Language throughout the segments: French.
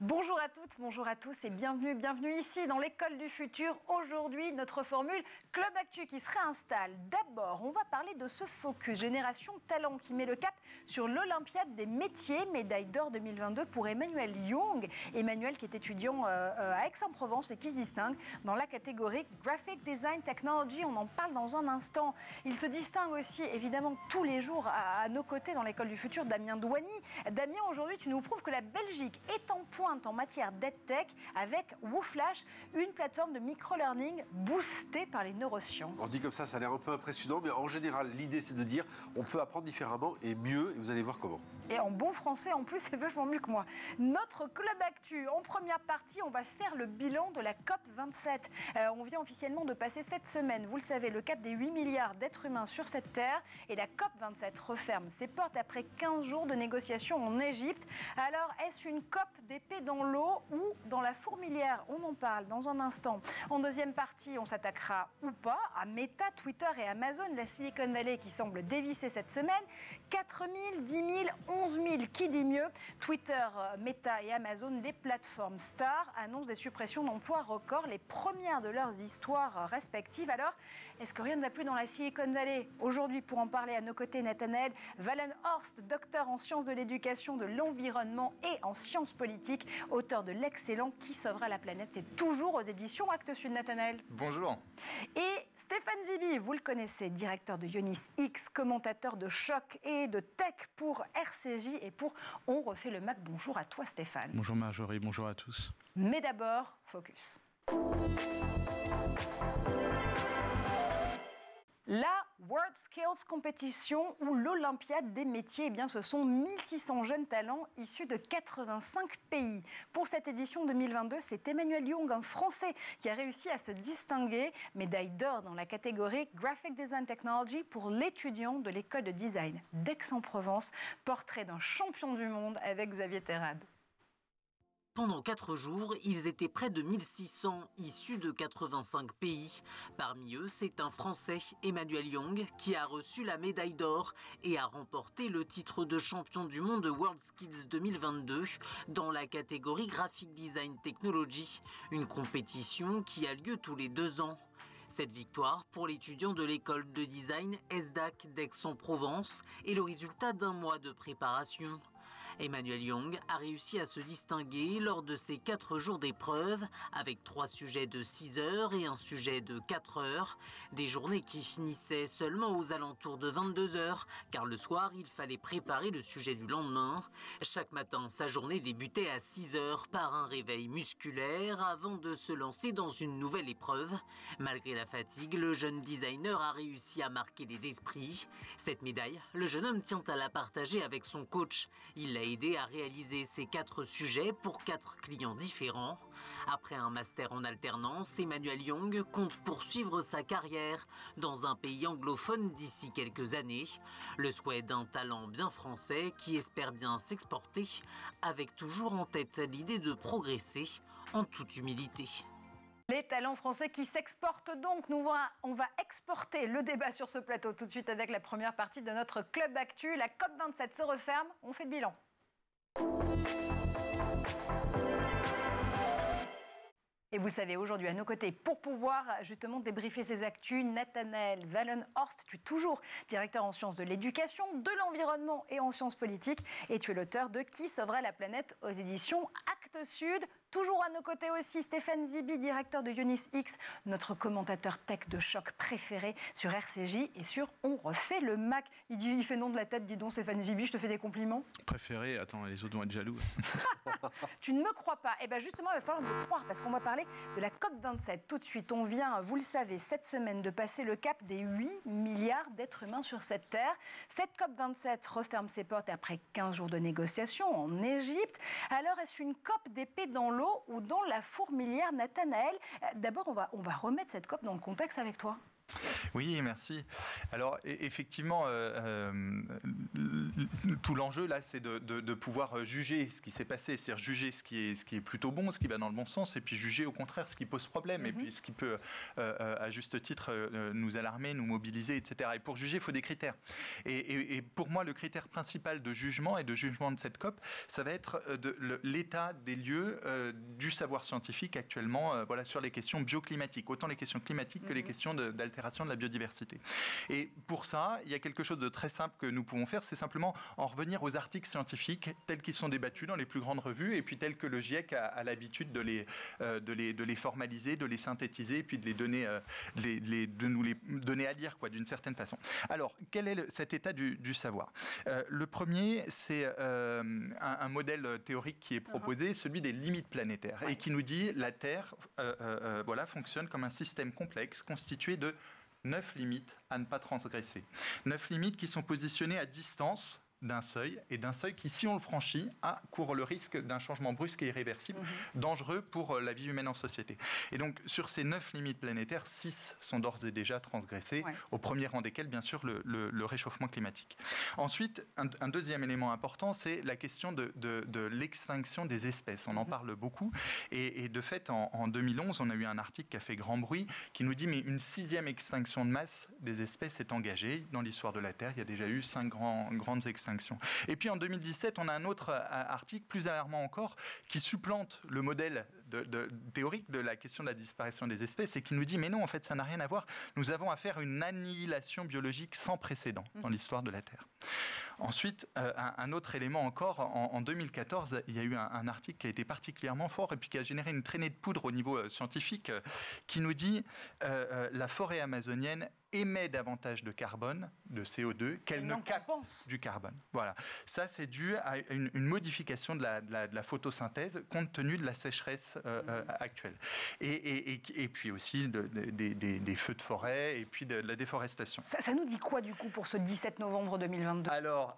Bonjour à toutes, bonjour à tous et bienvenue ici dans l'école du futur. Aujourd'hui, notre formule Club Actu qui se réinstalle. D'abord, on va parler de ce focus Génération Talent qui met le cap sur l'Olympiade des métiers, médaille d'or 2022 pour Emmanuel Young. Emmanuel qui est étudiant à Aix-en-Provence et qui se distingue dans la catégorie Graphic Design Technology. On en parle dans un instant. Il se distingue aussi évidemment tous les jours à nos côtés dans l'école du futur, Damien Douani. Damien, aujourd'hui, tu nous prouves que la Belgique est en pointe en matière d'EdTech avec WooFlash, une plateforme de micro-learning boostée par les neurosciences. On dit comme ça a l'air un peu impressionnant, mais en général, l'idée c'est de dire on peut apprendre différemment et mieux, et vous allez voir comment. Et en bon français, en plus, c'est vachement mieux que moi. Notre Club Actu, en première partie, on va faire le bilan de la COP27. On vient officiellement de passer cette semaine, vous le savez, le cap des 8 milliards d'êtres humains sur cette terre, et la COP27 referme ses portes après 15 jours de négociations en Égypte. Alors, est-ce une COP d'épée dans l'eau ou dans la fourmilière? On en parle dans un instant. En deuxième partie, on s'attaquera ou pas à Meta, Twitter et Amazon, la Silicon Valley qui semble dévisser cette semaine. 4 000, 10 000, 11 000, qui dit mieux? Twitter, Meta et Amazon, les plateformes stars, annoncent des suppressions d'emplois records, les premières de leurs histoires respectives. Alors, est-ce que rien ne va plus dans la Silicon Valley? Aujourd'hui, pour en parler à nos côtés, Nathanaël Wallenhorst, docteur en sciences de l'éducation, de l'environnement et en sciences politiques, auteur de l'excellent Qui sauvera la planète. C'est toujours aux éditions Actes Sud, Nathanaël. Bonjour. Et Stéphane Zibi, vous le connaissez, directeur de Ionis X, commentateur de choc et de tech pour RCJ et pour On refait le Mac. Bonjour à toi Stéphane. Bonjour Marjorie, bonjour à tous. Mais d'abord, focus. La World Skills Competition ou l'Olympiade des métiers, eh bien, ce sont 1600 jeunes talents issus de 85 pays. Pour cette édition 2022, c'est Emmanuel Young, un Français, qui a réussi à se distinguer, médaille d'or dans la catégorie Graphic Design Technology pour l'étudiant de l'école de design d'Aix-en-Provence. Portrait d'un champion du monde avec Xavier Terrade. Pendant 4 jours, ils étaient près de 1600, issus de 85 pays. Parmi eux, c'est un Français, Emmanuel Young, qui a reçu la médaille d'or et a remporté le titre de champion du monde World Skills 2022 dans la catégorie Graphic Design Technology, une compétition qui a lieu tous les 2 ans. Cette victoire pour l'étudiant de l'école de design ESDAC d'Aix-en-Provence est le résultat d'un mois de préparation. Emmanuel Young a réussi à se distinguer lors de ses 4 jours d'épreuve avec 3 sujets de 6 heures et un sujet de 4 heures. Des journées qui finissaient seulement aux alentours de 22 heures car le soir il fallait préparer le sujet du lendemain. Chaque matin sa journée débutait à 6 heures par un réveil musculaire avant de se lancer dans une nouvelle épreuve. Malgré la fatigue, le jeune designer a réussi à marquer les esprits. Cette médaille, le jeune homme tient à la partager avec son coach. Il l'a aidé à réaliser ces 4 sujets pour 4 clients différents. Après un master en alternance, Emmanuel Young compte poursuivre sa carrière dans un pays anglophone d'ici quelques années. Le souhait d'un talent bien français qui espère bien s'exporter, avec toujours en tête l'idée de progresser en toute humilité. Les talents français qui s'exportent donc. On va exporter le débat sur ce plateau tout de suite avec la première partie de notre Club Actu. La COP27 se referme, on fait le bilan. Et vous le savez, aujourd'hui, à nos côtés, pour pouvoir justement débriefer ces actus, Nathanaël Wallenhorst, tu es toujours directeur en sciences de l'éducation, de l'environnement et en sciences politiques, et tu es l'auteur de Qui sauvera la planète aux éditions Actes Sud. Toujours à nos côtés aussi, Stéphane Zibi, directeur de Ionis X, notre commentateur tech de choc préféré sur RCJ et sur On refait le Mac. Il fait non de la tête, dis donc Stéphane Zibi, je te fais des compliments. Préféré, attends, les autres vont être jaloux. Tu ne me crois pas? Eh bien justement, il va falloir me croire parce qu'on va parler de la COP27. Tout de suite, on vient, vous le savez, cette semaine de passer le cap des 8 milliards d'êtres humains sur cette terre. Cette COP27 referme ses portes après 15 jours de négociations en Égypte. Alors, est-ce une COP d'épée dans l'eau ou dans la fourmilière, Nathanaël? D'abord, on va remettre cette COP dans le contexte avec toi. Oui, merci. Alors, effectivement, tout l'enjeu là, c'est de pouvoir juger ce qui s'est passé, c'est-à-dire juger ce qui est plutôt bon, ce qui va dans le bon sens, et puis juger au contraire ce qui pose problème, et puis ce qui peut, à juste titre, nous alarmer, nous mobiliser, etc. Et pour juger, il faut des critères. Et pour moi, le critère principal de jugement et de jugement de cette COP, ça va être l'état des lieux du savoir scientifique actuellement, voilà, sur les questions bioclimatiques, autant les questions climatiques que les questions d'altération de la biodiversité. Et pour ça, il y a quelque chose de très simple que nous pouvons faire, c'est simplement en revenir aux articles scientifiques tels qu'ils sont débattus dans les plus grandes revues, et puis tels que le GIEC a l'habitude de les formaliser, de les synthétiser, et puis de les donner, de nous les donner à lire, quoi, d'une certaine façon. Alors, quel est cet état du savoir? Le premier, c'est un modèle théorique qui est proposé, celui des limites planétaires, et qui nous dit la Terre voilà, fonctionne comme un système complexe constitué de 9 limites à ne pas transgresser. 9 limites qui sont positionnées à distance d'un seuil, et d'un seuil qui, si on le franchit, court le risque d'un changement brusque et irréversible, dangereux pour la vie humaine en société. Et donc, sur ces 9 limites planétaires, 6 sont d'ores et déjà transgressées, au premier rang desquelles, bien sûr, le réchauffement climatique. Ensuite, un deuxième élément important, c'est la question de l'extinction des espèces. On en parle beaucoup, et de fait, en 2011, on a eu un article qui a fait grand bruit, qui nous dit, mais une 6e extinction de masse des espèces est engagée dans l'histoire de la Terre. Il y a déjà eu 5 grandes extinctions. Et puis en 2017, on a un autre article, plus alarmant encore, qui supplante le modèle théorique de la question de la disparition des espèces et qui nous dit, mais non, en fait, ça n'a rien à voir. Nous avons affaire à une annihilation biologique sans précédent dans l'histoire de la Terre. Ensuite, un autre élément encore, en 2014, il y a eu un article qui a été particulièrement fort et puis qui a généré une traînée de poudre au niveau scientifique qui nous dit la forêt amazonienne émet davantage de carbone, de CO2, qu'elle ne capte du carbone. Voilà. Ça, c'est dû à une modification de la photosynthèse compte tenu de la sécheresse actuelle. Et puis aussi des feux de forêt et puis de la déforestation. Ça nous dit quoi, du coup, pour ce 17 novembre 2022 ?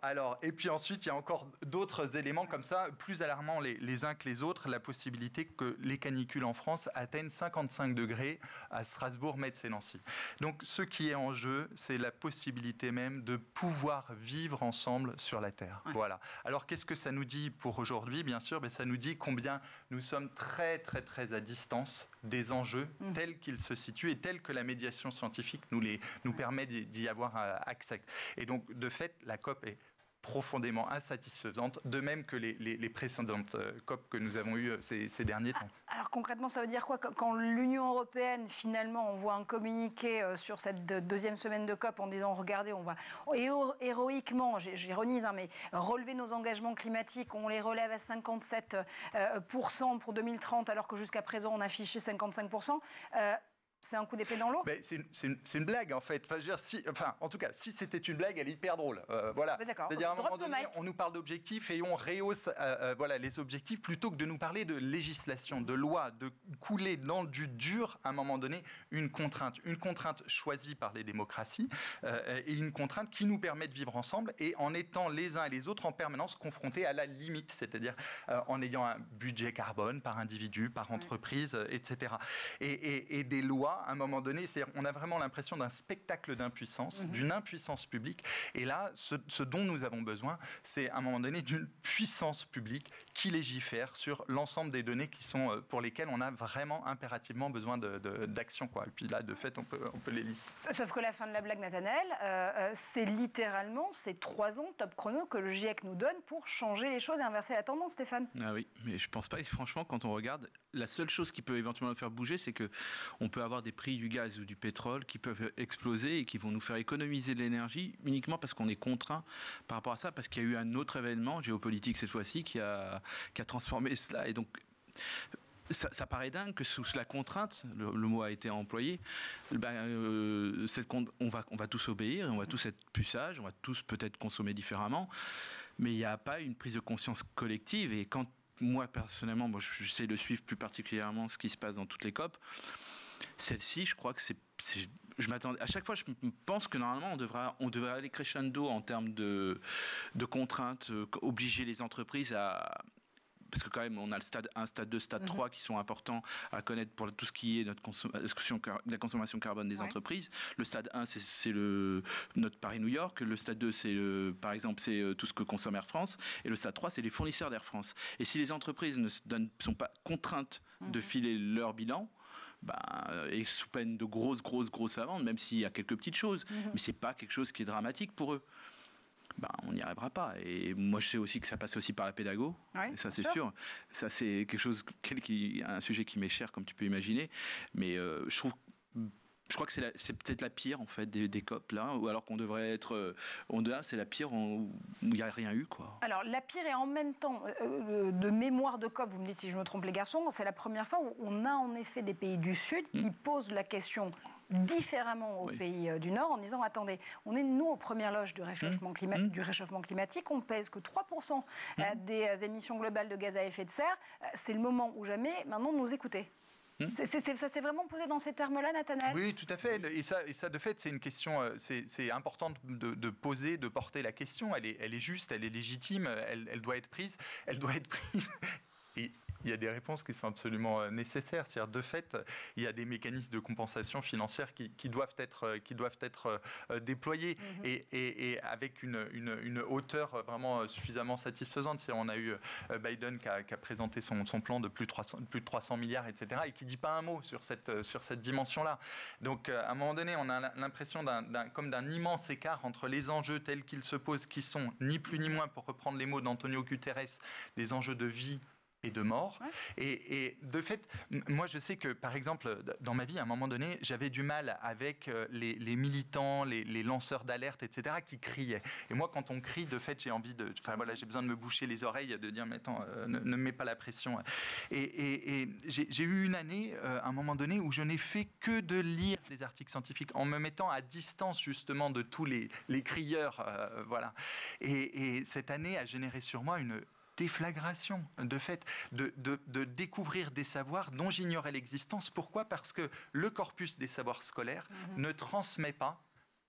Alors, et puis ensuite, il y a encore d'autres éléments comme ça, plus alarmants les uns que les autres. La possibilité que les canicules en France atteignent 55 degrés à Strasbourg, Metz et Nancy. Donc, ce qui est en jeu, c'est la possibilité même de pouvoir vivre ensemble sur la Terre. Ouais. Voilà. Alors, qu'est-ce que ça nous dit pour aujourd'hui? Bien sûr, ça nous dit combien nous sommes très, très, très à distance des enjeux tels qu'ils se situent et tels que la médiation scientifique nous permet d'y avoir accès. Et donc, de fait, la COP est profondément insatisfaisante, de même que les précédentes COP que nous avons eues ces derniers temps. Alors concrètement, ça veut dire quoi? Quand l'Union européenne, finalement, envoie un communiqué sur cette deuxième semaine de COP en disant, regardez, on va héroïquement, j'ironise, mais relever nos engagements climatiques, on les relève à 57% pour 2030, alors que jusqu'à présent, on affichait 55%. C'est un coup d'épée dans l'eau. C'est une blague, en fait. En tout cas, si c'était une blague, elle est hyper drôle. Voilà. C'est-à-dire, à un moment donné, on nous parle d'objectifs et on rehausse les objectifs plutôt que de nous parler de législation, de loi, de couler dans du dur, à un moment donné, une contrainte. Une contrainte choisie par les démocraties et une contrainte qui nous permet de vivre ensemble et en étant les uns et les autres en permanence confrontés à la limite, c'est-à-dire en ayant un budget carbone par individu, par entreprise, etc. Et des lois à un moment donné, on a vraiment l'impression d'un spectacle d'impuissance, d'une impuissance publique. Et là, ce dont nous avons besoin, c'est à un moment donné d'une puissance publique qui légifère sur l'ensemble des données pour lesquelles on a vraiment impérativement besoin d'action, quoi. Et puis là, de fait, on peut les lister. Sauf que la fin de la blague, Nathanaël, c'est littéralement ces 3 ans top chrono que le GIEC nous donne pour changer les choses et inverser la tendance, Stéphane. Ah oui, mais je pense pas. Et franchement, quand on regarde, la seule chose qui peut éventuellement faire bouger, c'est qu'on peut avoir des prix du gaz ou du pétrole qui peuvent exploser et qui vont nous faire économiser de l'énergie uniquement parce qu'on est contraint par rapport à ça, parce qu'il y a eu un autre événement géopolitique cette fois-ci qui a transformé cela. Et donc, ça paraît dingue que sous la contrainte, le mot a été employé, on va tous obéir, on va tous être plus sages, on va tous peut-être consommer différemment, mais il n'y a pas une prise de conscience collective. Et quand moi, personnellement, j'essaie de suivre plus particulièrement ce qui se passe dans toutes les COP, celle-ci, je crois que je m'attendais. À chaque fois, je pense que normalement, on devrait aller crescendo en termes de contraintes, obliger les entreprises à parce que quand même on a le stade 1, stade 2, stade 3 qui sont importants à connaître pour tout ce qui est la consommation carbone des entreprises. Le stade 1 c'est notre Paris-New York, le stade 2 c'est par exemple c'est tout ce que consomme Air France, et le stade 3 c'est les fournisseurs d'Air France. Et si les entreprises ne sont pas contraintes de filer leur bilan, et sous peine de grosses amendes, même s'il y a quelques petites choses, mais c'est pas quelque chose qui est dramatique pour eux. On n'y arrivera pas. Et moi, je sais aussi que ça passe aussi par la pédago. Ouais, ça, c'est sûr. Ça, c'est quelque chose, un sujet qui m'est cher, comme tu peux imaginer. Mais je crois que c'est peut-être la pire en fait des COP là, ou alors qu'on devrait être, c'est la pire où il n'y a rien eu quoi. Alors la pire et en même temps de mémoire de COP, vous me dites si je me trompe les garçons, c'est la première fois où on a en effet des pays du Sud qui posent la question différemment aux pays du Nord en disant attendez, on est nous aux premières loges du réchauffement climatique, on pèse que 3% des émissions globales de gaz à effet de serre, c'est le moment ou jamais maintenant de nous écouter. Ça s'est vraiment posé dans ces termes-là, Nathanaël ? Oui, tout à fait. Et ça, de fait, c'est une question, c'est important de poser, de porter la question. Elle est juste, elle est légitime, elle doit être prise. Elle doit être prise. Et il y a des réponses qui sont absolument nécessaires. C'est-à-dire, de fait, il y a des mécanismes de compensation financière qui doivent être déployés et avec une hauteur vraiment suffisamment satisfaisante. On a eu Biden qui a présenté son plan de plus de 300 milliards, etc., et qui ne dit pas un mot sur cette dimension-là. Donc, à un moment donné, on a l'impression d'un immense écart entre les enjeux tels qu'ils se posent, qui sont ni plus ni moins, pour reprendre les mots d'Antonio Guterres, des enjeux de vie et de mort. Ouais. Et de fait, moi je sais que par exemple dans ma vie à un moment donné j'avais du mal avec les militants, les lanceurs d'alerte, etc., qui criaient. Et moi quand on crie, de fait j'ai besoin de me boucher les oreilles, de dire mais attends, ne me mets pas la pression. Et j'ai eu une année à un moment donné où je n'ai fait que de lire les articles scientifiques en me mettant à distance justement de tous les crieurs, voilà. Et cette année a généré sur moi une déflagration, de fait, de découvrir des savoirs dont j'ignorais l'existence. Pourquoi ? Parce que le corpus des savoirs scolaires ne transmet pas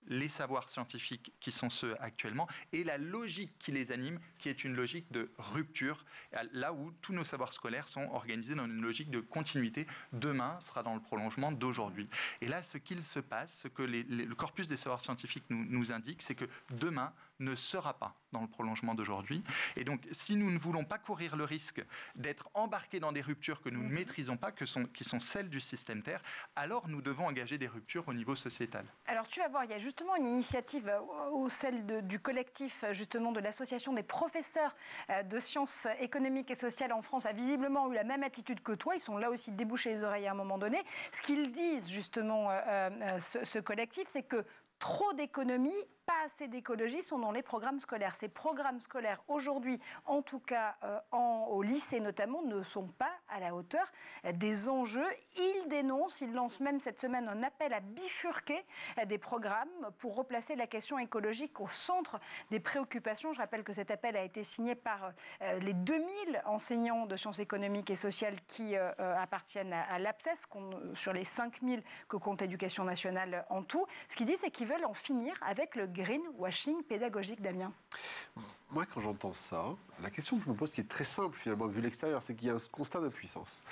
les savoirs scientifiques qui sont ceux actuellement et la logique qui les anime, qui est une logique de rupture, là où tous nos savoirs scolaires sont organisés dans une logique de continuité. Demain sera dans le prolongement d'aujourd'hui. Et là, ce qu'il se passe, ce que le corpus des savoirs scientifiques nous indique, c'est que demain ne sera pas dans le prolongement d'aujourd'hui. Et donc, si nous ne voulons pas courir le risque d'être embarqués dans des ruptures que nous ne maîtrisons pas, qui sont celles du système Terre, alors nous devons engager des ruptures au niveau sociétal. Alors, tu vas voir, il y a justement une initiative celle du collectif, justement, de l'association des professeurs de sciences économiques et sociales en France, a visiblement eu la même attitude que toi. Ils sont là aussi débouchés les oreilles à un moment donné. Ce qu'ils disent, justement, ce collectif, c'est que trop d'économies, pas assez d'écologie sont dans les programmes scolaires. Ces programmes scolaires, aujourd'hui, en tout cas au lycée notamment, ne sont pas à la hauteur des enjeux. Ils dénoncent, ils lancent même cette semaine un appel à bifurquer des programmes pour replacer la question écologique au centre des préoccupations. Je rappelle que cet appel a été signé par les 2000 enseignants de sciences économiques et sociales qui appartiennent à l'APSES, sur les 5000 que compte l'Éducation nationale en tout. Ce qu'ils disent, c'est qu'ils veulent en finir avec le greenwashing pédagogique, Damien. Moi, quand j'entends ça, la question que je me pose, qui est très simple finalement, vu l'extérieur, c'est qu'il y a un constat d'impuissance.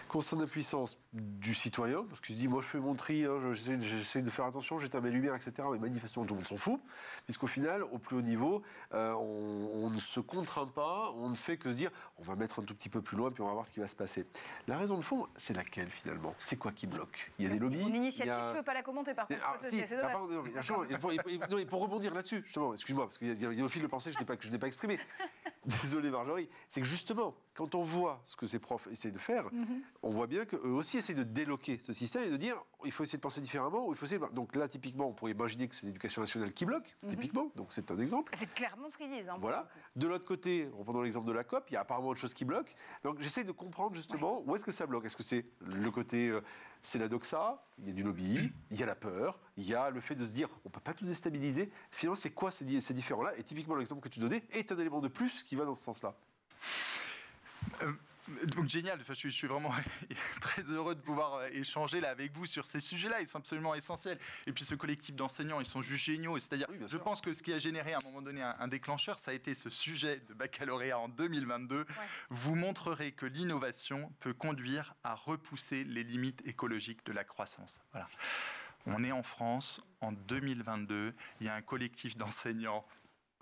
Constat d'impuissance du citoyen, parce qu'il se dit, moi je fais mon tri, j'essaie de faire attention, j'éteins mes lumières, etc. Mais manifestement, tout le monde s'en fout, puisqu'au final, au plus haut niveau, on ne se contraint pas, on ne fait que se dire, on va mettre un tout petit peu plus loin, puis on va voir ce qui va se passer. La raison de fond, c'est laquelle finalement ? C'est quoi qui bloque ? Il y a des lobbies. Une initiative, tu ne veux pas la commenter par contre. C'est dommage. Pour rebondir là-dessus, justement, excuse-moi, parce qu'il y a un fil de pensée que je n'ai pas exprimé. Désolé Marjorie, c'est que justement, quand on voit ce que ces profs essayent de faire, on voit bien qu'eux aussi essayent de déloquer ce système et de dire il faut essayer de penser différemment. Il faut essayer de... Donc là, typiquement, on pourrait imaginer que c'est l'Éducation nationale qui bloque, typiquement, donc c'est un exemple. C'est clairement ce qu'ils disent. Voilà. De l'autre côté, en prenant l'exemple de la COP, il y a apparemment autre chose qui bloque. Donc j'essaie de comprendre justement où est-ce que ça bloque. Est-ce que c'est le côté... c'est la doxa, il y a du lobby, il y a la peur, il y a le fait de se dire on ne peut pas tout déstabiliser. Finalement, c'est quoi ces différents-là ? Et typiquement, l'exemple que tu donnais est un élément de plus qui va dans ce sens-là. Donc génial, enfin, je suis vraiment très heureux de pouvoir échanger là avec vous sur ces sujets-là, ils sont absolument essentiels. Et puis ce collectif d'enseignants, ils sont juste géniaux. C'est-à-dire, je pense que ce qui a généré à un moment donné un déclencheur, ça a été ce sujet de baccalauréat en 2022. Ouais. Vous montrerez que l'innovation peut conduire à repousser les limites écologiques de la croissance. Voilà. On est en France, en 2022, il y a un collectif d'enseignants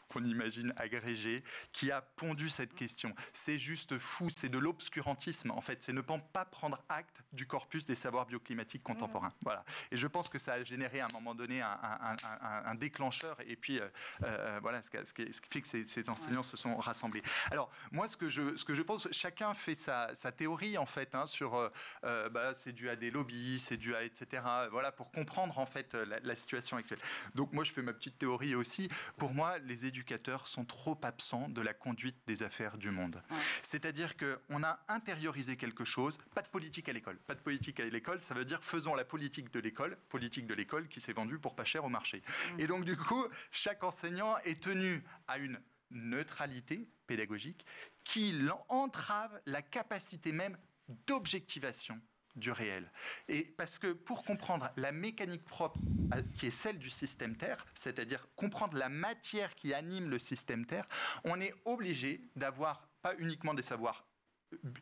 qu'on imagine agrégé, qui a pondu cette question. C'est juste fou, c'est de l'obscurantisme en fait, c'est ne pas prendre acte du corpus des savoirs bioclimatiques contemporains. Voilà. Et je pense que ça a généré à un moment donné un déclencheur, et puis voilà, ce qui fait que ces enseignants se sont rassemblés. Alors moi, ce que je pense, chacun fait sa théorie en fait, hein, sur c'est dû à des lobbies, c'est dû à etc. Voilà, pour comprendre en fait la situation actuelle. Donc moi, je fais ma petite théorie aussi. Pour moi, les éducateurs sont trop absents de la conduite des affaires du monde. Ouais. C'est-à-dire qu'on a intériorisé quelque chose, pas de politique à l'école. Pas de politique à l'école, ça veut dire faisons la politique de l'école qui s'est vendue pour pas cher au marché. Et donc du coup, chaque enseignant est tenu à une neutralité pédagogique qui entrave la capacité même d'objectivation du réel. Et parce que pour comprendre la mécanique propre qui est celle du système Terre, c'est-à-dire comprendre la matière qui anime le système Terre, on est obligé d'avoir pas uniquement des savoirs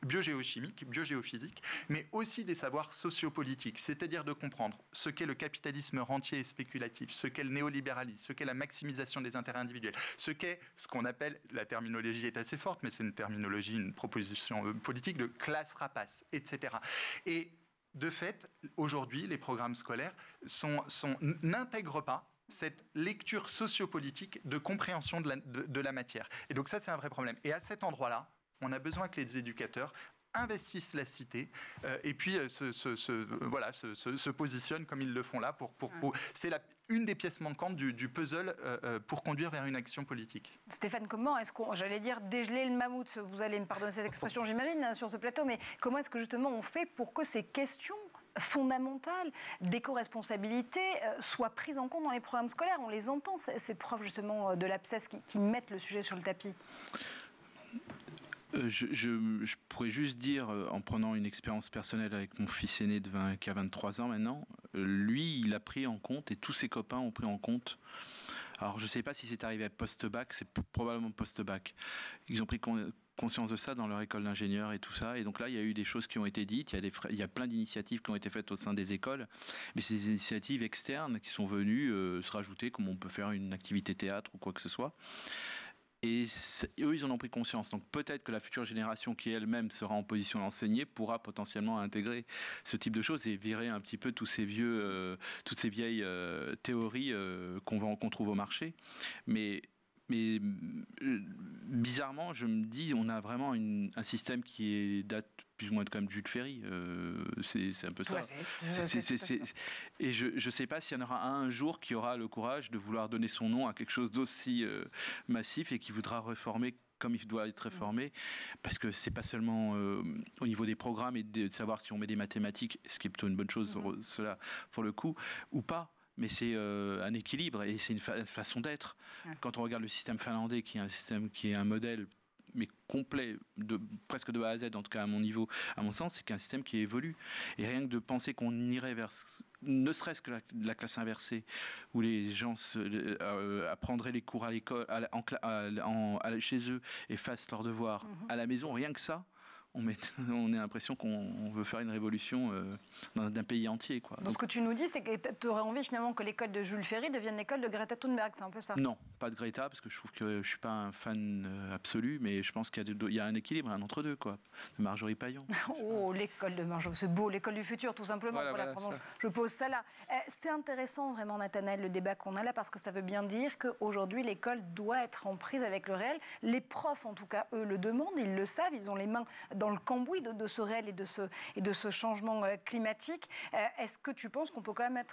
biogéochimiques, biogéophysiques, mais aussi des savoirs sociopolitiques, c'est-à-dire de comprendre ce qu'est le capitalisme rentier et spéculatif, ce qu'est le néolibéralisme, ce qu'est la maximisation des intérêts individuels, ce qu'est ce qu'on appelle, la terminologie est assez forte, mais c'est une terminologie, une proposition politique de classe rapace, etc. Et de fait, aujourd'hui, les programmes scolaires n'intègrent pas cette lecture sociopolitique de compréhension de la matière. Et donc ça, c'est un vrai problème. Et à cet endroit-là, on a besoin que les éducateurs investissent la cité et puis se positionnent comme ils le font là. C'est une des pièces manquantes du puzzle pour conduire vers une action politique. Stéphane, comment est-ce qu'on, j'allais dire, dégeler le mammouth, vous allez me pardonner cette expression, j'imagine, sur ce plateau, mais comment est-ce que justement on fait pour que ces questions fondamentales d'éco-responsabilité soient prises en compte dans les programmes scolaires? On les entend, ces profs justement de l'APSES qui mettent le sujet sur le tapis. Je pourrais juste dire, en prenant une expérience personnelle avec mon fils aîné qui a 23 ans maintenant, lui, il a pris en compte, et tous ses copains ont pris en compte. Alors, je ne sais pas si c'est arrivé à post-bac, c'est probablement post-bac. Ils ont pris conscience de ça dans leur école d'ingénieur et tout ça. Et donc là, il y a eu des choses qui ont été dites, il y a plein d'initiatives qui ont été faites au sein des écoles, mais c'est des initiatives externes qui sont venues se rajouter, comme on peut faire une activité théâtre ou quoi que ce soit. Et eux, ils en ont pris conscience. Donc peut-être que la future génération qui elle-même sera en position d'enseigner pourra potentiellement intégrer ce type de choses et virer un petit peu toutes ces vieilles théories qu'on trouve au marché. Mais bizarrement, je me dis, on a vraiment un système qui date plus ou moins comme Jules Ferry. C'est un peu ça. Et je ne sais pas s'il y en aura un jour qui aura le courage de vouloir donner son nom à quelque chose d'aussi massif et qui voudra réformer comme il doit être réformé, parce que c'est pas seulement au niveau des programmes et de savoir si on met des mathématiques, ce qui est plutôt une bonne chose, cela pour le coup, ou pas. Mais c'est un équilibre et c'est une façon d'être. Quand on regarde le système finlandais, qui est un système qui est un modèle mais complet, presque de A à Z, en tout cas à mon niveau, à mon sens, c'est qu'un système qui évolue. Et rien que de penser qu'on irait vers, ne serait-ce que la classe inversée, où les gens apprendraient les cours à l'école, chez eux, et fassent leurs devoirs à la maison, rien que ça, on a l'impression qu'on veut faire une révolution d'un pays entier, quoi. Donc ce que tu nous dis, c'est que tu aurais envie finalement que l'école de Jules Ferry devienne l'école de Greta Thunberg, c'est un peu ça? Non, pas de Greta, parce que je trouve que je ne suis pas un fan absolu, mais je pense qu'il y a un équilibre, un entre-deux, quoi. De Marjorie Paillon. Oh, l'école de Marjorie, c'est beau, l'école du futur, tout simplement. Voilà, je pose ça là. C'est intéressant vraiment, Nathanaël, le débat qu'on a là, parce que ça veut bien dire qu'aujourd'hui, l'école doit être en prise avec le réel. Les profs, en tout cas, eux, le demandent, ils le savent, ils ont les mains dans le cambouis de ce réel et de ce changement climatique. Est-ce que tu penses qu'on peut quand même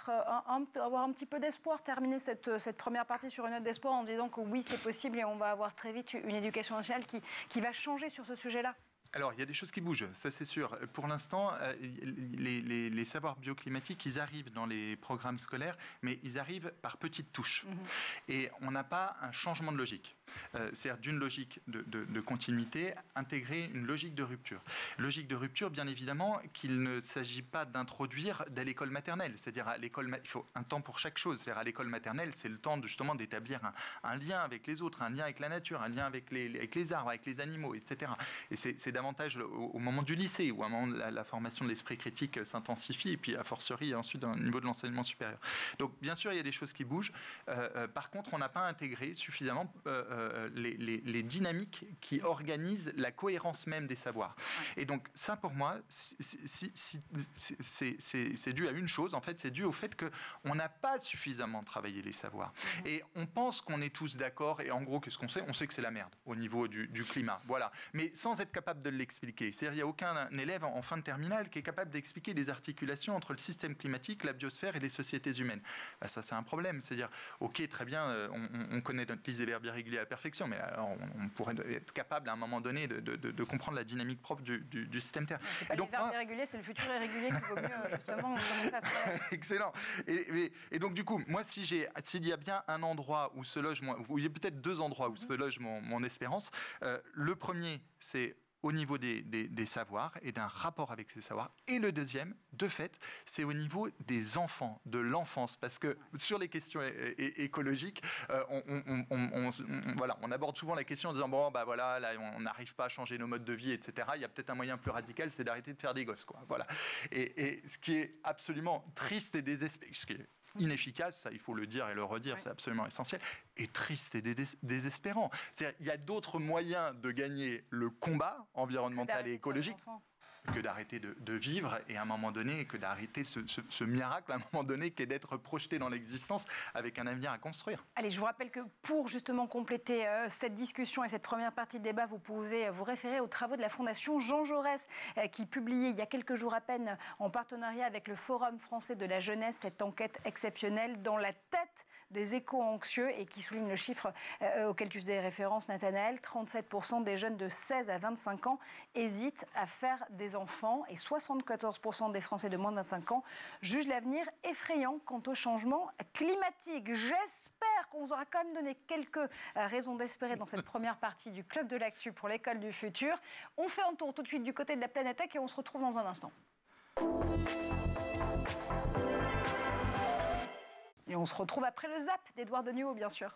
avoir un petit peu d'espoir, terminer cette première partie sur une note d'espoir en disant que oui, c'est possible et on va avoir très vite une éducation nationale qui va changer sur ce sujet-là? Alors, il y a des choses qui bougent, ça c'est sûr. Pour l'instant, les savoirs bioclimatiques, ils arrivent dans les programmes scolaires, mais ils arrivent par petites touches. Et on n'a pas un changement de logique. C'est-à-dire d'une logique de continuité, intégrer une logique de rupture. Logique de rupture, bien évidemment, qu'il ne s'agit pas d'introduire dès l'école maternelle. C'est-à-dire, il faut un temps pour chaque chose. C'est-à-dire, à l'école maternelle, c'est le temps justement d'établir un lien avec les autres, un lien avec la nature, un lien avec les arbres, avec les animaux, etc. Et c'est davantage au moment du lycée, où à un moment la formation de l'esprit critique s'intensifie, et puis a fortiori ensuite au niveau de l'enseignement supérieur. Donc bien sûr, il y a des choses qui bougent. Par contre, on n'a pas intégré suffisamment les dynamiques qui organisent la cohérence même des savoirs. Et donc ça, pour moi, c'est dû à une chose, en fait, c'est dû au fait qu'on n'a pas suffisamment travaillé les savoirs. Et on pense qu'on est tous d'accord, et en gros, qu'est-ce qu'on sait ? On sait que c'est la merde au niveau du climat. Voilà. Mais sans être capable de l'expliquer. C'est-à-dire qu'il n'y a aucun élève en fin de terminale qui est capable d'expliquer les articulations entre le système climatique, la biosphère et les sociétés humaines. Ben ça, c'est un problème. C'est-à-dire, ok, très bien, on connaît notre liste des verbes irréguliers à la perfection, mais alors on pourrait être capable à un moment donné de comprendre la dynamique propre du système Terre. C'est pas donc, les verbes irréguliers, c'est le futur irrégulier qu'il vaut mieux justement commencer à faire. Excellent. Et donc du coup, moi, s'il y a bien un endroit où se loge, il y a peut-être deux endroits où se loge mon espérance. Le premier, c'est au niveau des savoirs et d'un rapport avec ces savoirs. Et le deuxième, de fait, c'est au niveau des enfants, de l'enfance. Parce que sur les questions écologiques, on aborde souvent la question en disant bon, bah voilà, là, on n'arrive pas à changer nos modes de vie, etc. Il y a peut-être un moyen plus radical, c'est d'arrêter de faire des gosses, quoi. Voilà. Et ce qui est absolument triste et désespéré, inefficace, ça il faut le dire et le redire, oui. C'est absolument essentiel, et triste et désespérant. C'est-à-dire, il y a d'autres moyens de gagner le combat environnemental et écologique que d'arrêter de vivre et à un moment donné, que d'arrêter ce miracle à un moment donné qui est d'être projeté dans l'existence avec un avenir à construire. Allez, je vous rappelle que pour justement compléter cette discussion et cette première partie de débat, vous pouvez vous référer aux travaux de la Fondation Jean Jaurès qui publiait il y a quelques jours à peine en partenariat avec le Forum français de la jeunesse cette enquête exceptionnelle dans la tête des éco-anxieux et qui souligne le chiffre auquel tu faisais référence, Nathanaël. 37% des jeunes de 16 à 25 ans hésitent à faire des enfants et 74% des Français de moins de 25 ans jugent l'avenir effrayant quant au changement climatique. J'espère qu'on vous aura quand même donné quelques raisons d'espérer dans cette première partie du Club de l'Actu pour l'école du futur. On fait un tour tout de suite du côté de la Planète Tech et on se retrouve dans un instant. Et on se retrouve après le zap d'Edouard Denuot, bien sûr.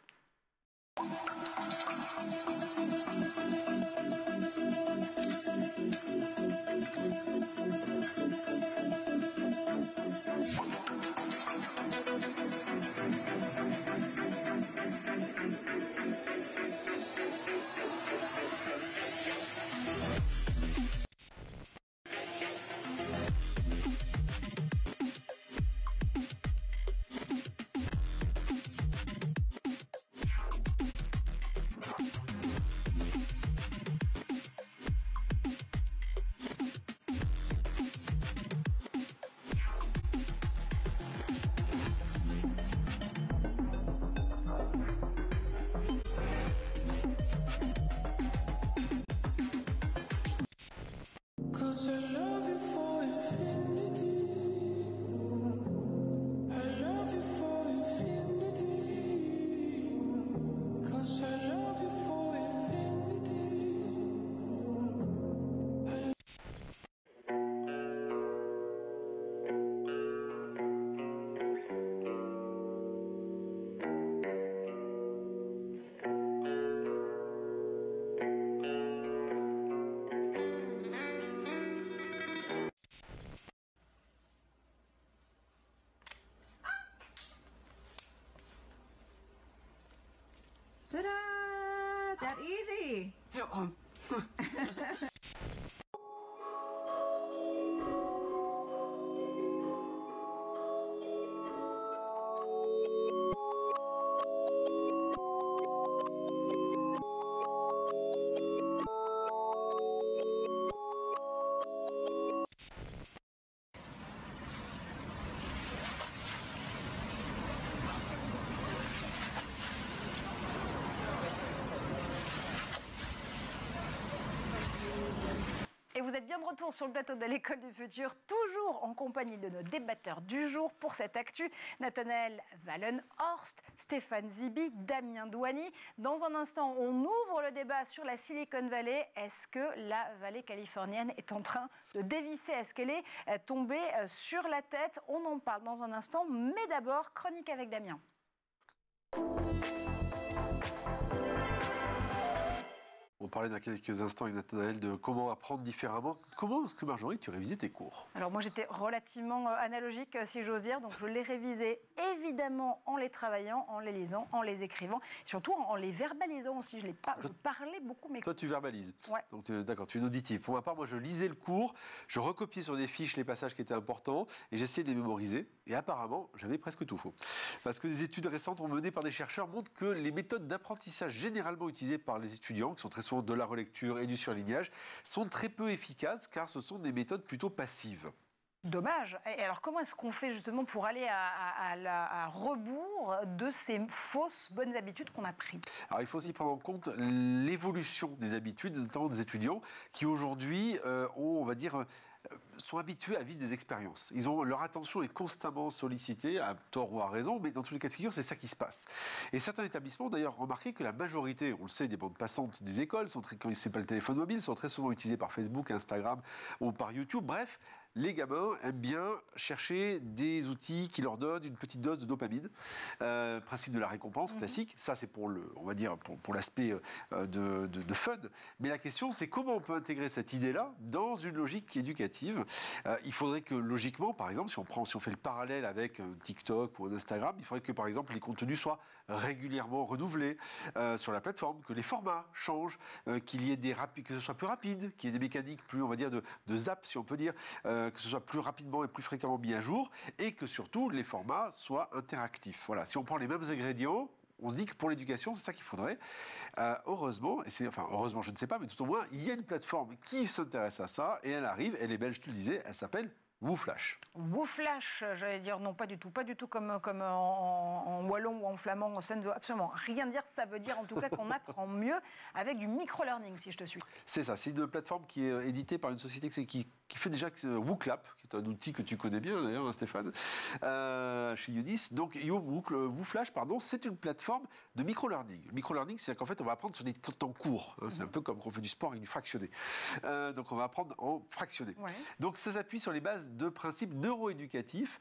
Ta-da! That easy. bien de retour sur le plateau de l'École du Futur, toujours en compagnie de nos débatteurs du jour pour cette actu. Nathanaël Wallenhorst, Stéphane Zibi, Damien Douani. Dans un instant, on ouvre le débat sur la Silicon Valley. Est-ce que la vallée californienne est en train de dévisser? Est-ce qu'elle est tombée sur la tête? On en parle dans un instant, mais d'abord, chronique avec Damien. On parlait dans quelques instants avec Nathanaël de comment apprendre différemment. Comment est-ce que Marjorie, tu révisais tes cours? Alors moi j'étais relativement analogique si j'ose dire, donc je les révisais évidemment en les travaillant, en les lisant, en les écrivant, surtout en les verbalisant aussi. Je parlais beaucoup mes cours. Toi tu verbalises. Ouais. Donc d'accord, tu es une auditive. Pour ma part, moi je lisais le cours, je recopiais sur des fiches les passages qui étaient importants et j'essayais de les mémoriser. Et apparemment, j'avais presque tout faux. Parce que des études récentes menées par des chercheurs montrent que les méthodes d'apprentissage généralement utilisées par les étudiants, qui sont très souvent de la relecture et du surlignage, sont très peu efficaces car ce sont des méthodes plutôt passives. Dommage. Et alors comment est-ce qu'on fait justement pour aller à rebours de ces fausses bonnes habitudes qu'on a prises? Alors il faut aussi prendre en compte l'évolution des habitudes, notamment des étudiants qui aujourd'hui ont, on va dire, sont habitués à vivre des expériences. Leur attention est constamment sollicitée, à tort ou à raison, mais dans tous les cas de figure, c'est ça qui se passe. Et certains établissements ont d'ailleurs remarqué que la majorité, on le sait, des bandes passantes des écoles, quand ce n'est pas le téléphone mobile, sont très souvent utilisés par Facebook, Instagram ou par YouTube. Bref, les gamins aiment bien chercher des outils qui leur donnent une petite dose de dopamine, principe de la récompense classique. Ça, c'est pour on va dire pour l'aspect de fun. Mais la question, c'est comment on peut intégrer cette idée-là dans une logique éducative. Il faudrait que logiquement, par exemple, si on fait le parallèle avec un TikTok ou un Instagram, il faudrait que par exemple les contenus soient régulièrement renouvelés sur la plateforme, que les formats changent, qu'il y ait que ce soit plus rapide, qu'il y ait des mécaniques plus, on va dire, de zap, si on peut dire. Que ce soit plus rapidement et plus fréquemment mis à jour, et que surtout les formats soient interactifs. Voilà. Si on prend les mêmes ingrédients, on se dit que pour l'éducation, c'est ça qu'il faudrait. Heureusement, heureusement, je ne sais pas, mais tout au moins, il y a une plateforme qui s'intéresse à ça, et elle arrive, elle est belge, tu le disais, elle s'appelle Wooflash. Wooflash, j'allais dire non, pas du tout comme en wallon ou en flamand, ça ne veut absolument rien dire. Ça veut dire en tout cas qu'on apprend mieux avec du micro-learning, si je te suis. C'est ça, c'est une plateforme qui est éditée par une société qui fait déjà WooClap, qui est un outil que tu connais bien d'ailleurs, hein, Stéphane, chez Unis. Donc Wooflash, c'est une plateforme de micro-learning. Le micro-learning, c'est qu'en fait, on va apprendre sur des temps courts. Hein, c'est un peu comme quand on fait du sport avec du fractionné. Donc on va apprendre en fractionné. Ouais. Donc ça s'appuie sur les bases de principes neuroéducatifs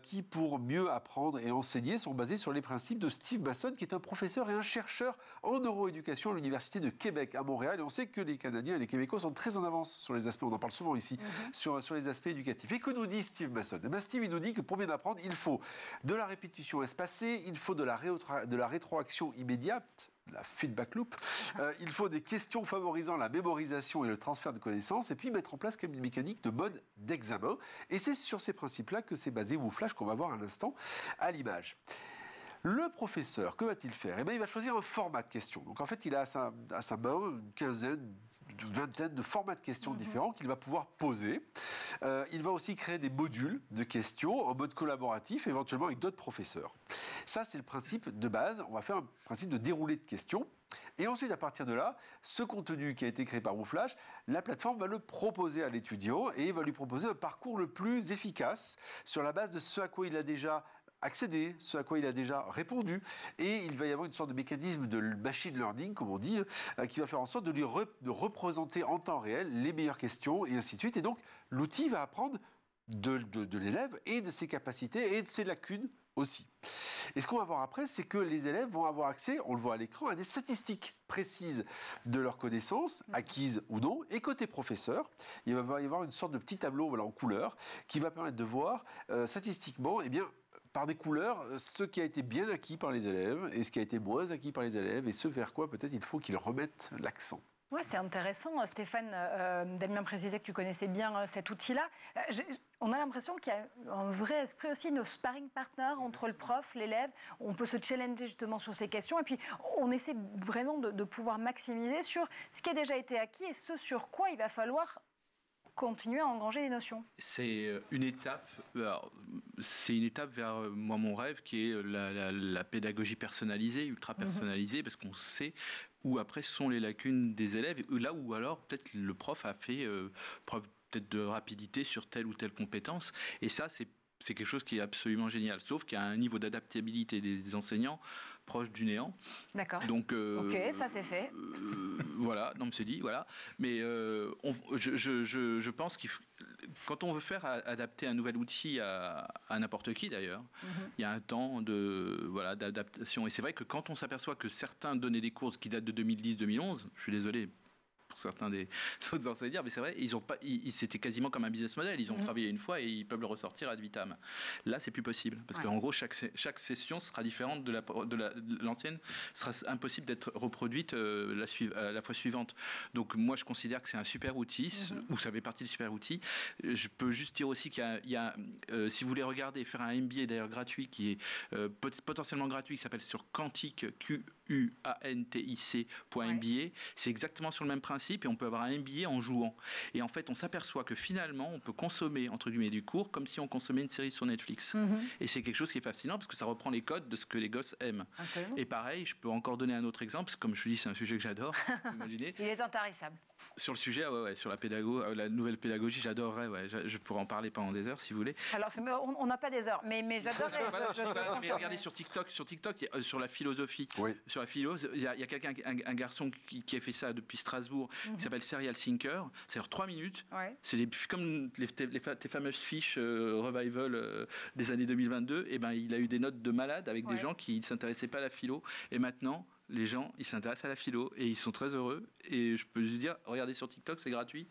qui, pour mieux apprendre et enseigner, sont basés sur les principes de Steve Mason, qui est un professeur et un chercheur en neuroéducation à l'Université de Québec à Montréal. Et on sait que les Canadiens et les Québécois sont très en avance sur les aspects, on en parle souvent ici, sur les aspects éducatifs. Et que nous dit Steve Mason? Steve, il nous dit que pour bien apprendre, il faut de la répétition espacée, il faut de la rétroaction immédiate, la feedback loop. Il faut des questions favorisant la mémorisation et le transfert de connaissances, et puis mettre en place comme une mécanique de mode d'examen. Et c'est sur ces principes-là que c'est basé Wooflash, qu'on va voir un instant à l'image. Le professeur, que va-t-il faire? Il va choisir un format de questions. Donc en fait, il a à sa main une quinzaine, une vingtaine de formats de questions différents qu'il va pouvoir poser. Il va aussi créer des modules de questions en mode collaboratif, éventuellement avec d'autres professeurs. Ça, c'est le principe de base. On va faire un principe de déroulé de questions. Et ensuite, à partir de là, ce contenu qui a été créé par Wooflash, la plateforme va le proposer à l'étudiant et va lui proposer un parcours le plus efficace sur la base de ce à quoi il a déjà accéder, ce à quoi il a déjà répondu, et il va y avoir une sorte de mécanisme de machine learning, comme on dit, qui va faire en sorte de représenter en temps réel les meilleures questions, et ainsi de suite. Et donc, l'outil va apprendre de l'élève et de ses capacités et de ses lacunes aussi. Et ce qu'on va voir après, c'est que les élèves vont avoir accès, on le voit à l'écran, à des statistiques précises de leurs connaissances, acquises ou non. Et côté professeur, il va y avoir une sorte de petit tableau en couleur qui va permettre de voir statistiquement, par des couleurs, ce qui a été bien acquis par les élèves et ce qui a été moins acquis par les élèves et ce vers quoi peut-être il faut qu'ils remettent l'accent. Oui, c'est intéressant. Stéphane, Damien précisait que tu connaissais bien cet outil-là. On a l'impression qu'il y a un vrai esprit aussi de sparring partner entre le prof, l'élève. On peut se challenger justement sur ces questions et puis on essaie vraiment de pouvoir maximiser sur ce qui a déjà été acquis et ce sur quoi il va falloir continuer à engranger des notions. C'est une étape vers moi mon rêve qui est la pédagogie personnalisée, ultra personnalisée, parce qu'on sait où après ce sont les lacunes des élèves, là où alors peut-être le prof a fait preuve peut-être de rapidité sur telle ou telle compétence. Et ça, c'est quelque chose qui est absolument génial, sauf qu'il y a un niveau d'adaptabilité des enseignants proche du néant. D'accord. Donc, ok, ça c'est fait. Voilà, non, mais c'est dit, voilà. Mais je pense quand on veut faire adapter un nouvel outil à n'importe qui d'ailleurs, il y a un temps d'adaptation. Et c'est vrai que quand on s'aperçoit que certains donnaient des cours qui datent de 2010-2011, je suis désolé pour certains des autres enseignants, mais c'est vrai, c'était quasiment comme un business model. Ils ont travaillé une fois et ils peuvent le ressortir ad vitam. Là, c'est plus possible parce qu'en gros, chaque session sera différente de l'ancienne, sera impossible d'être reproduite la fois suivante. Donc moi, je considère que c'est un super outil, ou ça fait partie des super outils. Je peux juste dire aussi qu'il y a si vous voulez regarder, faire un MBA d'ailleurs gratuit qui est potentiellement gratuit, qui s'appelle sur Quantic, QUANTIC.MBA. C'est exactement sur le même principe et on peut avoir un MBA en jouant. Et en fait, on s'aperçoit que finalement, on peut consommer, entre guillemets, du cours comme si on consommait une série sur Netflix. Et c'est quelque chose qui est fascinant parce que ça reprend les codes de ce que les gosses aiment. Absolument. Et pareil, je peux encore donner un autre exemple, comme je vous dis, c'est un sujet que j'adore, imaginez. Il est intarissable. Sur le sujet, sur la nouvelle pédagogie, j'adorerais, je pourrais en parler pendant des heures si vous voulez. Alors, on n'a pas des heures, mais j'adorerais. Mais regardez sur TikTok, sur la philosophie, sur la philo, il y a quelqu'un, un garçon qui a fait ça depuis Strasbourg, qui s'appelle Serial Thinker. C'est-à-dire 3 minutes. C'est comme tes fameuses fiches revival des années 2022. Et ben, il a eu des notes de malade avec des gens qui ne s'intéressaient pas à la philo. Et maintenant, les gens, ils s'intéressent à la philo et ils sont très heureux. Et je peux juste dire, regardez sur TikTok, c'est gratuit.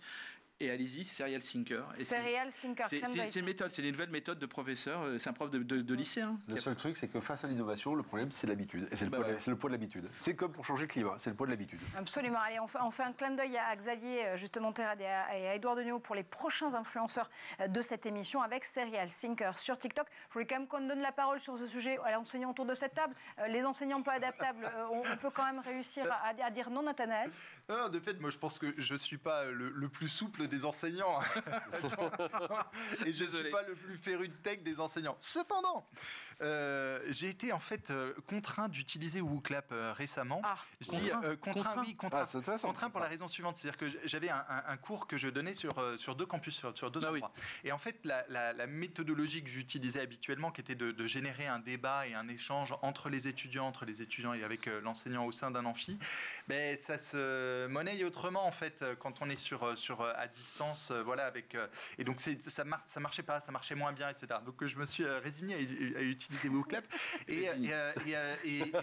Et allez-y, Serial Thinker. Serial Thinker. C'est une méthode, c'est une nouvelle méthode de professeur. C'est un prof de lycée. Le seul truc, c'est que face à l'innovation, le problème, c'est l'habitude. Et c'est le poids de l'habitude. C'est comme pour changer le climat, c'est le poids de l'habitude. Absolument. Allez, on fait un clin d'œil à Xavier, justement, Terrade et à Édouard Deniau pour les prochains influenceurs de cette émission avec Serial Thinker sur TikTok. Je voulais quand même qu'on donne la parole sur ce sujet à l'enseignant autour de cette table. Les enseignants pas adaptables, on peut quand même réussir à dire non, Nathanaël. Non, de fait, moi, je pense que je ne suis pas le plus souple des enseignants. Et je ne suis pas le plus féru de tech des enseignants. Cependant, j'ai été en fait contraint d'utiliser WooClap récemment. Je dis contraint. Contraint pour la raison suivante, c'est-à-dire que j'avais un cours que je donnais sur 2 campus, sur 2 endroits. Et en fait, la méthodologie que j'utilisais habituellement, qui était de générer un débat et un échange entre les étudiants et avec l'enseignant au sein d'un amphi, ben, ça se monnaie autrement en fait quand on est à distance. Et donc ça marchait pas, ça marchait moins bien, etc. Donc je me suis résigné à utiliser WooClap et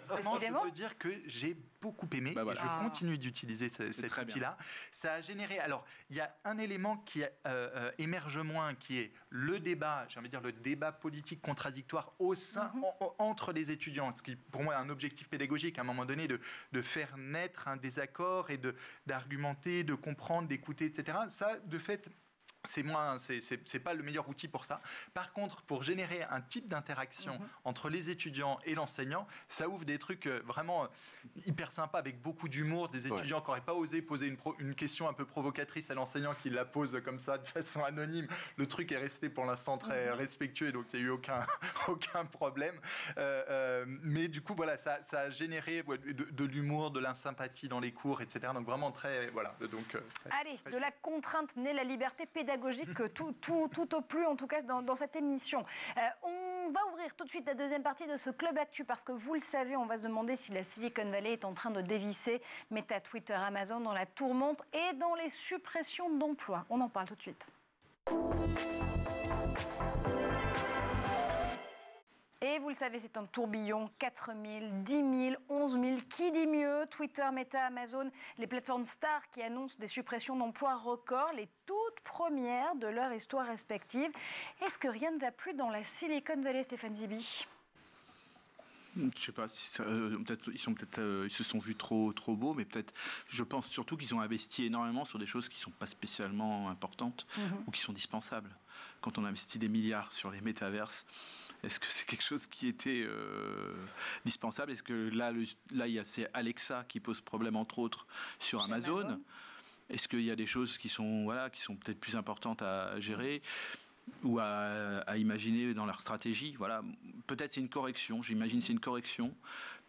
vraiment je peux dire que j'ai beaucoup aimé et je continue d'utiliser cet outil-là. Ça a généré, alors il y a un élément qui émerge moins, qui est le débat, j'ai envie de dire le débat politique contradictoire au sein, entre les étudiants, ce qui pour moi est un objectif pédagogique à un moment donné, de faire naître un désaccord et d'argumenter, de comprendre, d'écouter, etc. Ça, de fait, c'est pas le meilleur outil pour ça. Par contre, pour générer un type d'interaction entre les étudiants et l'enseignant, ça ouvre des trucs vraiment hyper sympas avec beaucoup d'humour, des étudiants qui n'auraient pas osé poser une question un peu provocatrice à l'enseignant qui la pose comme ça de façon anonyme. Le truc est resté pour l'instant très respectueux, donc il n'y a eu aucun problème. Mais du coup, voilà, ça a généré de l'humour, de l'insympathie dans les cours, etc. Donc vraiment très... Voilà. Donc, allez, de la contrainte naît la liberté pédagogique, tout au plus, en tout cas, dans cette émission. On va ouvrir tout de suite la deuxième partie de ce Club Actu, parce que vous le savez, on va se demander si la Silicon Valley est en train de dévisser Meta, Twitter, Amazon dans la tourmente et dans les suppressions d'emplois. On en parle tout de suite. Et vous le savez, c'est un tourbillon, 4 000, 10 000, 11 000, qui dit mieux? Twitter, Meta, Amazon, les plateformes stars qui annoncent des suppressions d'emplois records, les toutes premières de leur histoire respective. Est-ce que rien ne va plus dans la Silicon Valley, Stéphane Zibi? Je sais pas, ils se sont vus trop beaux, mais peut-être, je pense surtout qu'ils ont investi énormément sur des choses qui sont pas spécialement importantes ou qui sont dispensables. Quand on investit des milliards sur les métaverses, est-ce que c'est quelque chose qui était dispensable? Est-ce que c'est Alexa qui pose problème entre autres sur Amazon? Est-ce qu'il y a des choses qui sont peut-être plus importantes à gérer? ou à imaginer dans leur stratégie. Voilà. Peut-être c'est une correction, j'imagine c'est une correction.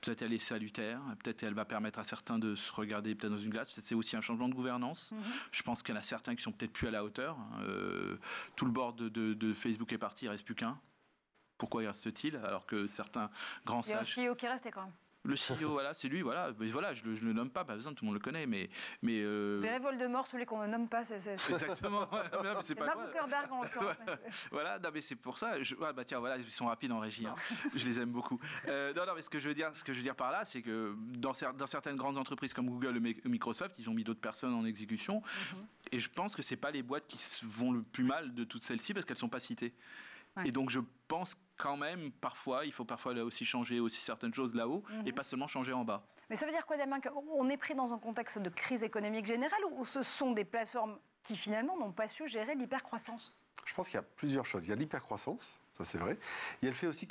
Peut-être elle est salutaire, peut-être elle va permettre à certains de se regarder peut-être dans une glace, peut-être c'est aussi un changement de gouvernance. Je pense qu'il y en a certains qui sont peut-être plus à la hauteur. Tout le board de Facebook est parti, il ne reste plus qu'un. Pourquoi y reste-t-il alors que certains grands sages... Il y a un CEO qui restait quand même. Le CEO, voilà, c'est lui, voilà. Mais voilà, je le nomme pas besoin, tout le monde le connaît, mais Des Voldemort, celui qu'on ne nomme pas, c'est exactement. Ouais, mais c'est pas Mark quoi. Zuckerberg en l'occurrence. Voilà, non mais c'est pour ça. Tiens, voilà, ils sont rapides en régie. Hein. Je les aime beaucoup. Non, mais ce que je veux dire par là, c'est que dans certaines grandes entreprises comme Google ou Microsoft, ils ont mis d'autres personnes en exécution. Et je pense que c'est pas les boîtes qui vont le plus mal de toutes celles-ci parce qu'elles sont pas citées. Ouais. Et donc je pense quand même, il faut parfois là aussi changer aussi certaines choses là-haut et pas seulement changer en bas. Mais ça veut dire quoi, Damien, qu'on est pris dans un contexte de crise économique générale ou ce sont des plateformes qui finalement n'ont pas su gérer l'hypercroissance? Je pense qu'il y a plusieurs choses. Il y a l'hypercroissance, ça c'est vrai. Il y a le fait aussi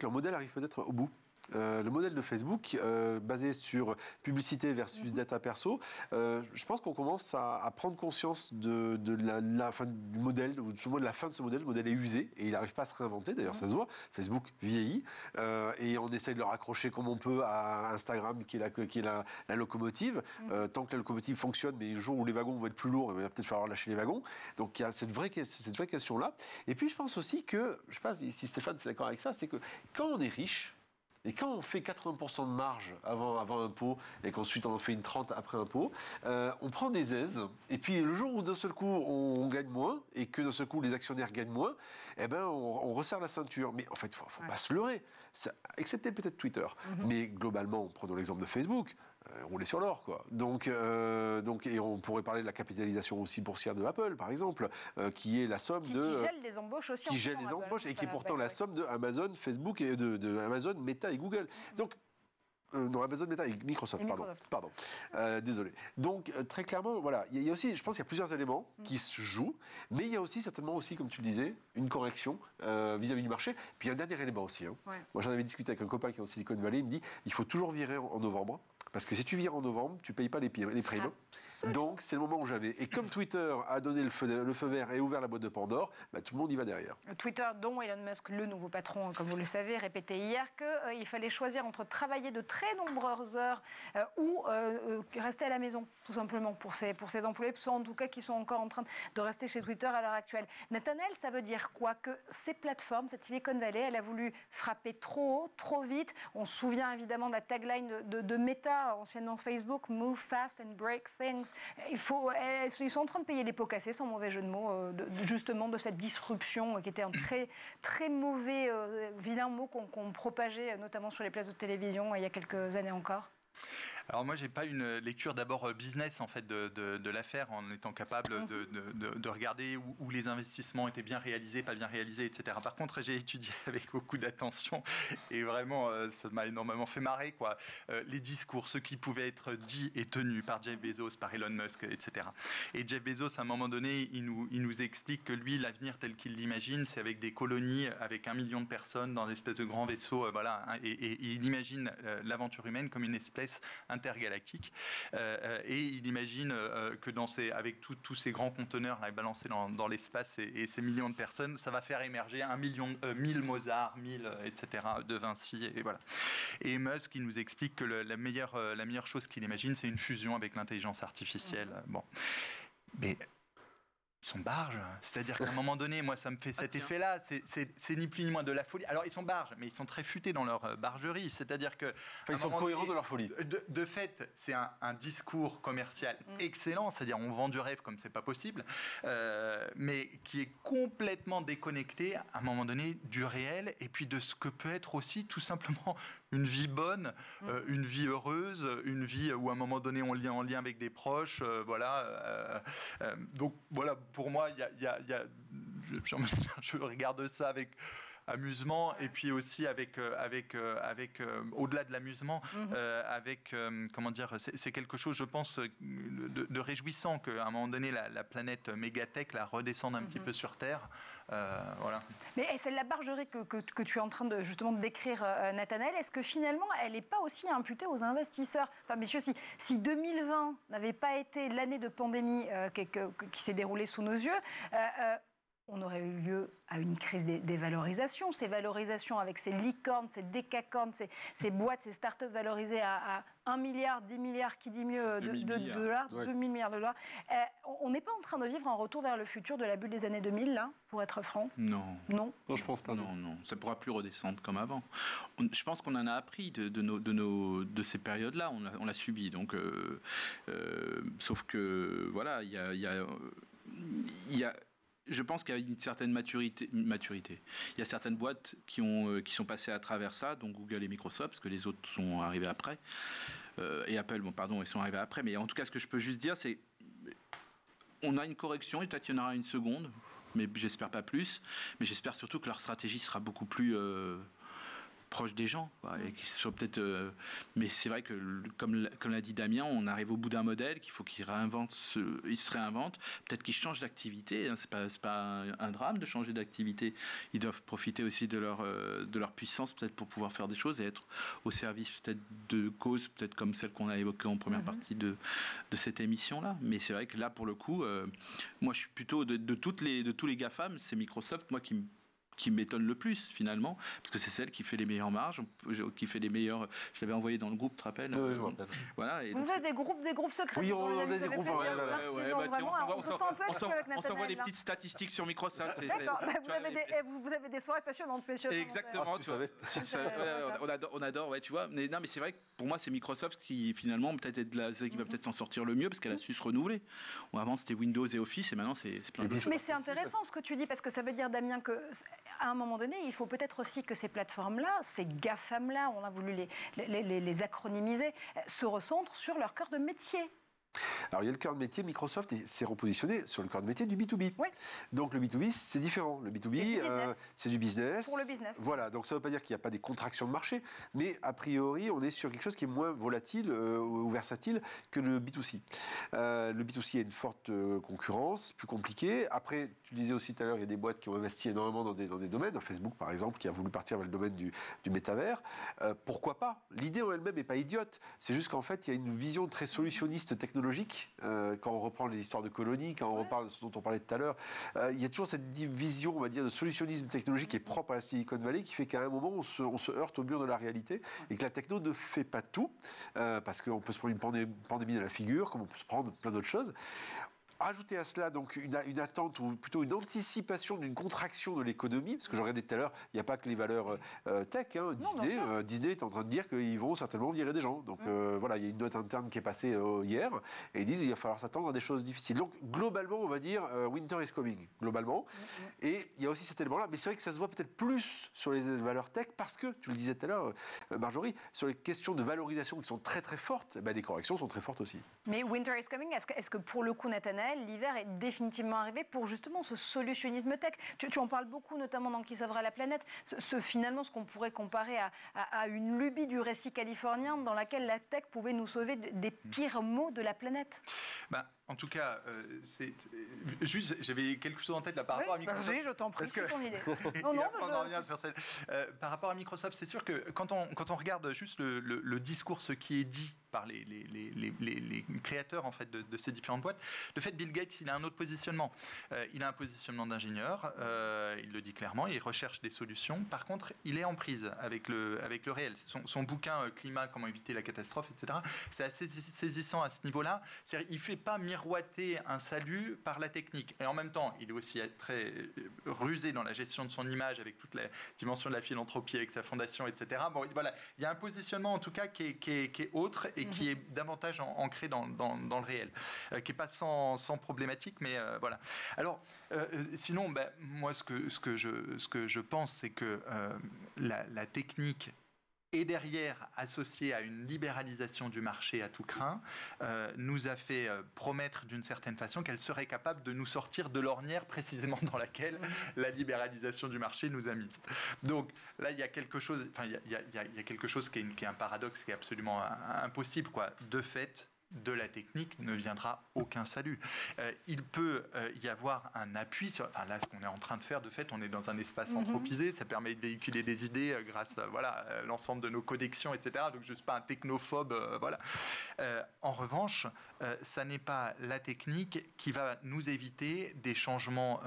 leur modèle arrive peut-être au bout. Le modèle de Facebook, basé sur publicité versus data perso, je pense qu'on commence à prendre conscience de la fin du modèle, ou de la fin de ce modèle. Le modèle est usé et il n'arrive pas à se réinventer. D'ailleurs, ça se voit. Facebook vieillit et on essaye de le raccrocher comme on peut à Instagram, qui est la locomotive. Tant que la locomotive fonctionne, mais le jour où les wagons vont être plus lourds, il va peut-être falloir lâcher les wagons. Donc il y a cette vraie question-là. Et puis je pense aussi que, je ne sais pas si Stéphane est d'accord avec ça, c'est que quand on est riche, et quand on fait 80% de marge avant impôt et qu'ensuite on en fait une 30% après impôt, on prend des aises. Et puis le jour où d'un seul coup on gagne moins et que d'un seul coup les actionnaires gagnent moins, eh ben on resserre la ceinture. Mais en fait, il ne faut pas se leurrer. Excepté peut-être Twitter. Mais globalement, prenons l'exemple de Facebook. Rouler sur l'or, quoi. Donc, et on pourrait parler de la capitalisation aussi boursière de Apple, par exemple, qui est la somme qui gèle des embauches aussi. Qui gèle les embauches et qui est pourtant la somme de Amazon, Facebook et de Amazon, Meta et Google. Donc, non, Amazon, Meta et Microsoft, pardon. Désolé. Donc, très clairement, voilà, il y a aussi, je pense qu'il y a plusieurs éléments qui se jouent, mais il y a aussi, certainement aussi, comme tu le disais, une correction vis-à-vis du marché. Puis, il y a un dernier élément aussi. Moi, j'en avais discuté avec un copain qui est en Silicon Valley, il me dit, il faut toujours virer en novembre. Parce que si tu vires en novembre, tu ne payes pas les primes. Donc, c'est le moment où j'avais. Et comme Twitter a donné le feu vert et ouvert la boîte de Pandore, tout le monde y va derrière. Twitter, dont Elon Musk, le nouveau patron, comme vous le savez, répétait hier qu'il fallait choisir entre travailler de très nombreuses heures ou rester à la maison, tout simplement, pour ses employés, soit en tout cas qui sont encore en train de rester chez Twitter à l'heure actuelle. Nathanaël, ça veut dire quoi? Que ces plateformes, cette Silicon Valley, elle a voulu frapper trop haut, trop vite. On se souvient évidemment de la tagline de Meta, anciennement Facebook, Move fast and break things. Ils sont en train de payer les pots cassés, sans mauvais jeu de mots, justement de cette disruption qui était un très, très mauvais, vilain mot qu'on propageait, notamment sur les plateaux de télévision il y a quelques années encore. Alors moi, j'ai pas une lecture d'abord business en fait de l'affaire, en étant capable de regarder où les investissements étaient bien réalisés, pas bien réalisés, etc. Par contre, j'ai étudié avec beaucoup d'attention et vraiment, ça m'a énormément fait marrer, quoi. Les discours, ce qui pouvait être dit et tenu par Jeff Bezos, par Elon Musk, etc. Et Jeff Bezos, à un moment donné, il nous explique que lui, l'avenir tel qu'il l'imagine, c'est avec des colonies, avec 1 million de personnes dans des espèces de grands vaisseaux, voilà. Et il imagine l'aventure humaine comme une espèce intergalactique, et il imagine que avec tous ces grands conteneurs là, balancés dans l'espace et ces millions de personnes, ça va faire émerger 1000 Mozart, 1000 etc. de Vinci, et voilà. Et Musk, il nous explique que la meilleure chose qu'il imagine, c'est une fusion avec l'intelligence artificielle. Bon, mais ils sont barges, c'est-à-dire qu'à un moment donné, moi, ça me fait cet effet-là, c'est ni plus ni moins de la folie. Alors, ils sont barges, mais ils sont très futés dans leur bargerie, c'est-à-dire que... Ils sont cohérents de leur folie. De fait, c'est un discours commercial excellent, c'est-à-dire on vend du rêve comme c'est pas possible, mais qui est complètement déconnecté, à un moment donné, du réel, et puis de ce que peut être aussi, tout simplement, une vie bonne, une vie heureuse, une vie où à un moment donné on est en lien avec des proches, voilà. Donc voilà, pour moi, je regarde ça avec amusement et puis aussi avec au-delà de l'amusement, comment dire, c'est quelque chose, je pense, de réjouissant qu'à un moment donné la planète mégatech la redescende un petit peu sur Terre. Voilà. Mais c'est la bargerie que tu es en train de justement de décrire, Nathanaël. Est-ce que finalement, elle n'est pas aussi imputée aux investisseurs? Enfin, messieurs, si 2020 n'avait pas été l'année de pandémie qui s'est déroulée sous nos yeux, on aurait eu lieu à une crise des valorisations. Ces valorisations avec ces licornes, ces décacornes, ces boîtes, ces startups valorisées à 1 milliard, 10 milliards, qui dit mieux, de dollars, 2 000 milliards de dollars. On n'est pas en train de vivre un retour vers le futur de la bulle des années 2000, là, pour être franc? Non. Non, je pense pas. Non. Ça ne pourra plus redescendre comme avant. Je pense qu'on en a appris de ces périodes-là. On l'a subi. Donc, sauf que, voilà, il y a je pense qu'il y a une certaine maturité. Il y a certaines boîtes qui sont passées à travers ça, donc Google et Microsoft, parce que les autres sont arrivés après. Et Apple, ils sont arrivés après. Mais en tout cas, ce que je peux juste dire, c'est on a une correction, et peut-être qu'il y en aura une seconde, mais j'espère pas plus. Mais j'espère surtout que leur stratégie sera beaucoup plus proche des gens, et qu'ils soient peut-être. Mais c'est vrai que, comme l'a dit Damien, on arrive au bout d'un modèle qu'il faut qu'ils ils se réinventent. Peut-être qu'ils changent d'activité. Hein, c'est pas un drame de changer d'activité. Ils doivent profiter aussi de leur puissance, peut-être, pour pouvoir faire des choses et être au service peut-être de causes, peut-être comme celle qu'on a évoquée en première partie de cette émission-là. Mais c'est vrai que là, pour le coup, moi, je suis plutôt de tous les GAFAM, c'est Microsoft, moi, qui m'étonne le plus finalement, parce que c'est celle qui fait les meilleures marges, qui fait les meilleurs. Je l'avais envoyé dans le groupe, tu te rappelles? Oui, je me rappelle. Voilà. Et vous avez des groupes secrets. Oui, on a des groupes. On s'envoie des petites statistiques sur Microsoft. D'accord. Vous avez des soirées passionnantes, messieurs. Exactement. On adore, ouais, tu vois. Mais non, mais c'est vrai que pour moi, c'est Microsoft qui finalement qui va peut-être s'en sortir le mieux, parce qu'elle a su se renouveler. Avant, c'était Windows et Office, et maintenant, c'est plein de choses. Mais c'est intéressant ce que tu dis, parce que ça veut dire, Damien, que à un moment donné, il faut peut-être aussi que ces plateformes-là, ces GAFAM-là, on a voulu les acronymiser, se recentrent sur leur cœur de métier. Alors, il y a le cœur de métier. Microsoft s'est repositionné sur le cœur de métier du B2B. Oui. Donc, le B2B, c'est différent. Le B2B, c'est du business. Pour le business. Voilà. Donc, ça ne veut pas dire qu'il n'y a pas des contractions de marché, mais a priori, on est sur quelque chose qui est moins volatile ou versatile que le B2C. Le B2C a une forte concurrence, plus compliquée. Après, tu le disais aussi tout à l'heure, il y a des boîtes qui ont investi énormément dans des domaines. Facebook, par exemple, qui a voulu partir vers le domaine du métavers. Pourquoi pas? L'idée en elle-même n'est pas idiote. C'est juste qu'en fait, il y a une vision très solutionniste technologique. Quand on reprend les histoires de colonies, quand on reparle de ce dont on parlait tout à l'heure, il y a toujours cette vision, on va dire, de solutionnisme technologique qui est propre à la Silicon Valley, qui fait qu'à un moment, on se heurte au mur de la réalité et que la techno ne fait pas tout, parce qu'on peut se prendre une pandémie dans la figure, comme on peut se prendre plein d'autres choses. Ajouter à cela donc une attente ou plutôt une anticipation d'une contraction de l'économie, parce que je regardais tout à l'heure, il n'y a pas que les valeurs tech. Hein, Disney est en train de dire qu'ils vont certainement virer des gens. Donc voilà, il y a une note interne qui est passée hier et ils disent qu'il va falloir s'attendre à des choses difficiles. Donc globalement, on va dire winter is coming, globalement. Et il y a aussi cet élément-là, mais c'est vrai que ça se voit peut-être plus sur les valeurs tech parce que, tu le disais tout à l'heure, Marjorie, sur les questions de valorisation qui sont très très fortes, les corrections sont très fortes aussi. Mais winter is coming, est-ce que pour le coup, Nathanaël, l'hiver est définitivement arrivé pour justement ce solutionnisme tech? Tu en parles beaucoup, notamment dans Qui sauvera la planète. Finalement, ce qu'on pourrait comparer à une lubie du récit californien dans laquelle la tech pouvait nous sauver des pires maux de la planète. En tout cas, juste, j'avais quelque chose en tête là par rapport à Microsoft. Oui, je t'en prie, c'est ton idée. Par rapport à Microsoft, c'est sûr que quand on regarde juste le discours, ce qui est dit par les créateurs en fait de ces différentes boîtes, de fait, Bill Gates, il a un autre positionnement. Il a un positionnement d'ingénieur, il le dit clairement, il recherche des solutions. Par contre, il est en prise avec le réel. Son bouquin Climat, comment éviter la catastrophe, etc., c'est assez saisissant à ce niveau-là. C'est-à-dire, il ne fait pas miroiter un salut par la technique. Et en même temps, il est aussi très rusé dans la gestion de son image avec toute la dimension de la philanthropie avec sa fondation, etc. Bon, voilà, il y a un positionnement en tout cas qui est autre et qui est davantage ancré dans le réel, qui n'est pas sans problématique, mais voilà. Alors, sinon, moi, ce que je pense, c'est que la technique et derrière, associé à une libéralisation du marché à tout crin, nous a fait promettre d'une certaine façon qu'elle serait capable de nous sortir de l'ornière précisément dans laquelle la libéralisation du marché nous a mis. Donc là, il y a quelque chose, il y a quelque chose qui est un paradoxe, qui est absolument impossible, quoi. De fait, de la technique ne viendra aucun salut. Il peut y avoir un appui sur, là, ce qu'on est en train de faire, de fait, on est dans un espace anthropisé, ça permet de véhiculer des idées grâce à l'ensemble de nos connexions, etc. Donc je ne suis pas un technophobe, voilà. En revanche, ça n'est pas la technique qui va nous éviter des changements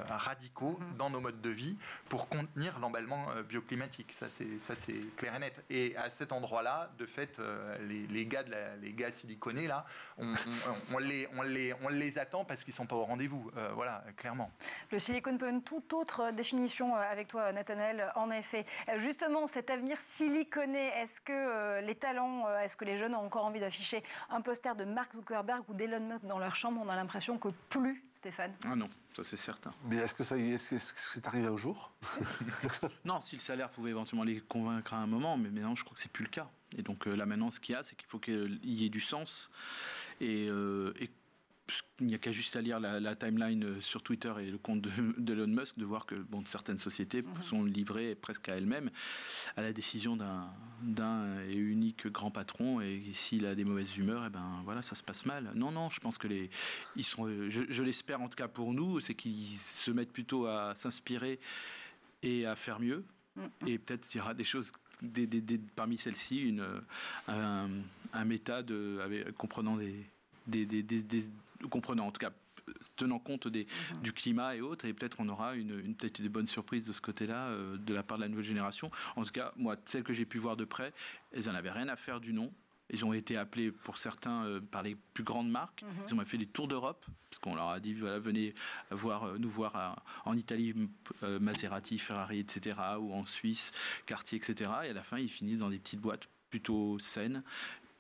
radicaux dans nos modes de vie pour contenir l'emballement bioclimatique. Ça, c'est clair et net. Et à cet endroit-là, de fait, les gars siliconés, là, on les attend parce qu'ils ne sont pas au rendez-vous. Voilà, clairement. Le silicone peut une toute autre définition avec toi, Nathanaël. En effet, justement, cet avenir siliconé, est-ce que les talents, est-ce que les jeunes ont encore envie d'afficher un poster de Mark Zuckerberg ou d'Elon Musk dans leur chambre? On a l'impression que plus, Stéphane. Ah non, ça c'est certain. Mais est-ce que c'est arrivé un jour? Non, si le salaire pouvait éventuellement les convaincre à un moment, mais maintenant je crois que c'est plus le cas. Et donc là maintenant, ce qu'il y a, c'est qu'il faut qu'il y ait du sens. Et il n'y a qu'à juste à lire la timeline sur Twitter et le compte d'Elon Musk, de voir que certaines sociétés sont livrées presque à elles-mêmes à la décision d'un et unique grand patron, et s'il a des mauvaises humeurs, et ben voilà, ça se passe mal. Non, je pense que ils sont, je l'espère en tout cas pour nous, c'est qu'ils se mettent plutôt à s'inspirer et à faire mieux. Et peut-être il y aura des choses, parmi celles-ci, un méta comprenant comprenant en tout cas, tenant compte du climat et autres, et peut-être on aura peut-être des bonnes surprises de ce côté-là, de la part de la nouvelle génération. En tout cas, moi, celles que j'ai pu voir de près, elles n'en avaient rien à faire du nom. Ils ont été appelés pour certains par les plus grandes marques. Ils ont fait des tours d'Europe, parce qu'on leur a dit, voilà, venez nous voir en Italie, Maserati, Ferrari, etc., ou en Suisse, Cartier, etc. Et à la fin, ils finissent dans des petites boîtes plutôt saines,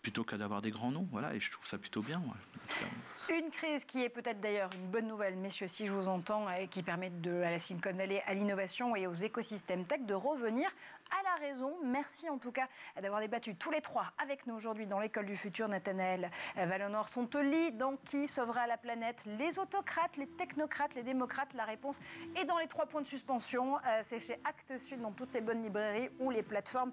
plutôt qu'à d'avoir des grands noms. Voilà, et je trouve ça plutôt bien. Ouais. Une crise qui est peut-être d'ailleurs une bonne nouvelle, messieurs, si je vous entends, et qui permet à la Silicon Valley, à l'innovation et aux écosystèmes tech de revenir à la raison. Merci en tout cas d'avoir débattu tous les trois avec nous aujourd'hui dans l'école du futur. Nathanaël Vallonor-Sontely, dans Qui sauvera la planète? Les autocrates, les technocrates, les démocrates. La réponse est dans les 3 points de suspension. C'est chez Actes Sud, dans toutes les bonnes librairies ou les plateformes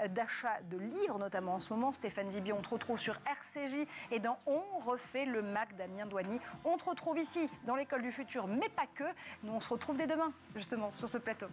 d'achat de livres, notamment en ce moment. Stéphane Zibier, on te retrouve sur RCJ et dans On refait le Mac d'Amien Douani. On te retrouve ici dans l'école du futur, mais pas que. Nous, on se retrouve dès demain, justement, sur ce plateau.